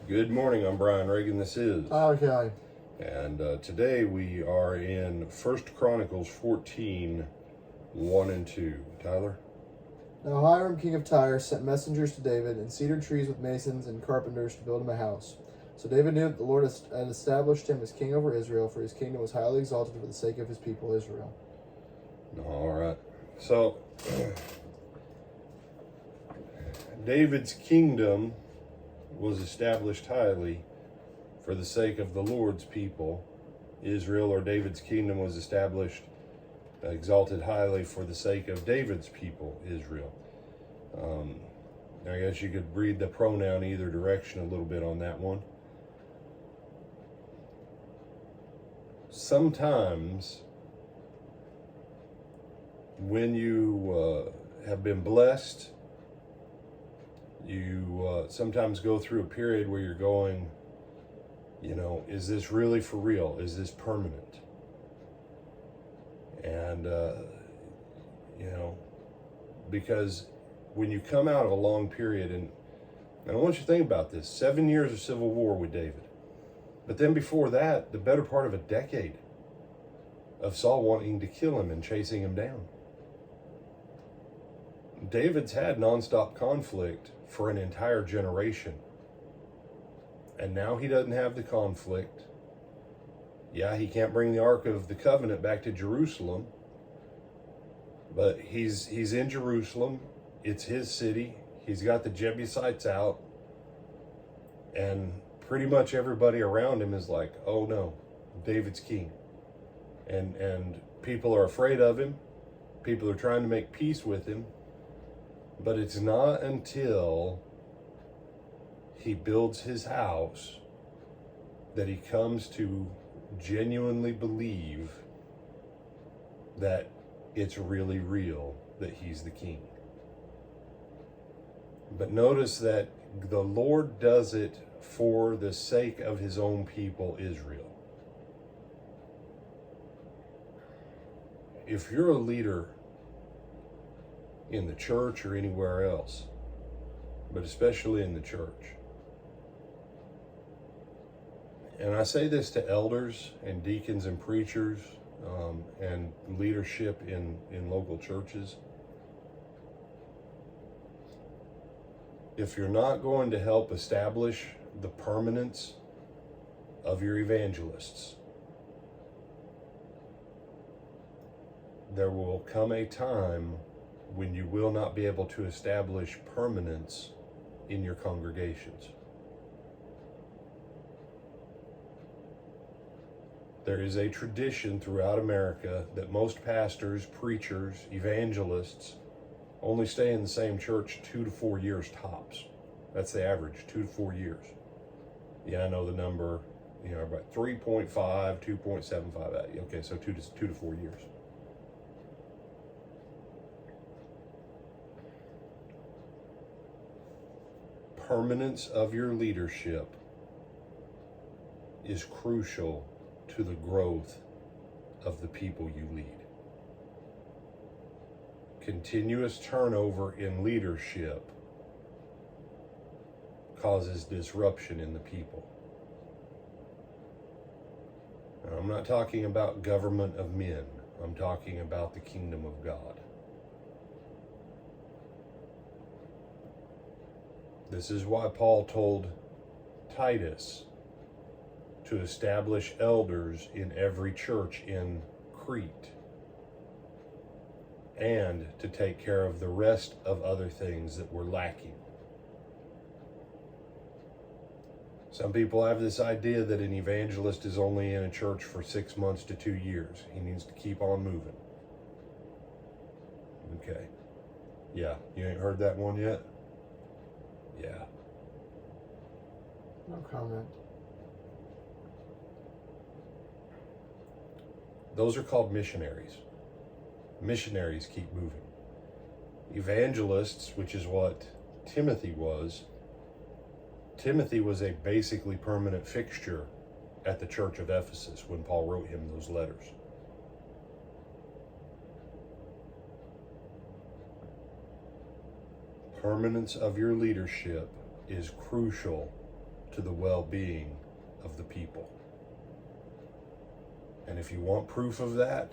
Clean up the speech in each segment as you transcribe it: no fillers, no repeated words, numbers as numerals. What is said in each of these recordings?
Good morning, I'm Brian Reagan, this is. Okay. And today we are in 1 Chronicles 14, 1 and 2. Tyler? Now Hiram, king of Tyre, sent messengers to David and cedar trees with masons and carpenters to build him a house. So David knew that the Lord had established him as king over Israel, for his kingdom was highly exalted for the sake of his people Israel. All right. So, David's kingdom was established highly for the sake of the Lord's people, Israel, or David's kingdom was established, exalted highly for the sake of David's people, Israel. I guess you could read the pronoun either direction a little bit on that one. Sometimes when you have been blessed, you sometimes go through a period where you're going, is this really for real? Is this permanent? And, because when you come out of a long period, and I want you to think about this, 7 years of civil war with David. But then before that, the better part of a decade of Saul wanting to kill him and chasing him down. David's had nonstop conflict for an entire generation. And now he doesn't have the conflict. Yeah, he can't bring the Ark of the Covenant back to Jerusalem. But he's in Jerusalem. It's his city. He's got the Jebusites out. And pretty much everybody around him is like, oh no, David's king. And people are afraid of him. People are trying to make peace with him. But it's not until he builds his house that he comes to genuinely believe that it's really real that he's the king. But notice that the Lord does it for the sake of his own people, Israel. If you're a leader in the church or anywhere else, but especially in the church, and I say this to elders and deacons and preachers and leadership in local churches, if you're not going to help establish the permanence of your evangelists, there will come a time when you will not be able to establish permanence in your congregations. There is a tradition throughout America that most pastors, preachers, evangelists only stay in the same church 2 to 4 years tops. That's the average, 2 to 4 years. Yeah, I know the number, about 3.5, 2.75. Okay, so 2 to 4 years. Permanence of your leadership is crucial to the growth of the people you lead. Continuous turnover in leadership causes disruption in the people. Now, I'm not talking about government of men. I'm talking about the kingdom of God. This is why Paul told Titus to establish elders in every church in Crete and to take care of the rest of other things that were lacking. Some people have this idea that an evangelist is only in a church for 6 months to 2 years. He needs to keep on moving. Okay. Yeah, you ain't heard that one yet? Yeah. No comment. Those are called missionaries. Missionaries keep moving. Evangelists, which is what Timothy was a basically permanent fixture at the church of Ephesus when Paul wrote him those letters. Permanence of your leadership is crucial to the well-being of the people. And if you want proof of that,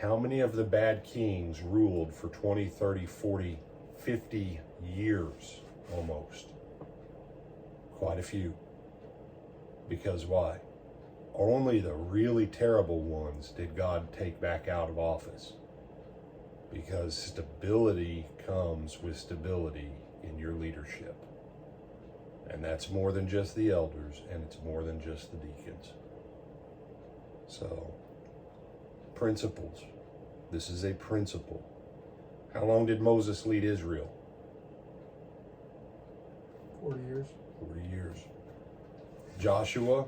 how many of the bad kings ruled for 20, 30, 40, 50 years almost? Quite a few. Because why? Only the really terrible ones did God take back out of office. Because stability comes with stability in your leadership. And that's more than just the elders, and it's more than just the deacons. So, principles. This is a principle. How long did Moses lead Israel? 40 years. 40 years. Joshua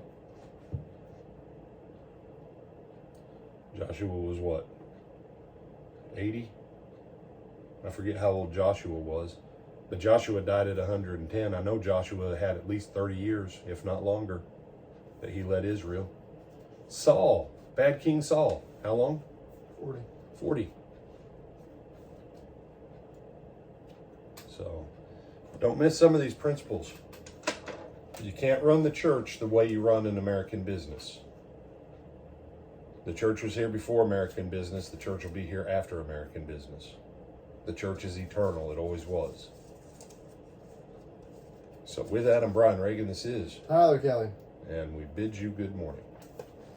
was what? 80? I forget how old Joshua was. But Joshua died at 110. I know Joshua had at least 30 years, if not longer, that he led Israel. Saul, bad King Saul, how long? 40. So, don't miss some of these principles. You can't run the church the way you run an American business. The church was here before American business. The church will be here after American business. The church is eternal. It always was. So with that, I'm Brian Reagan. This is Tyler Kelly. And we bid you good morning.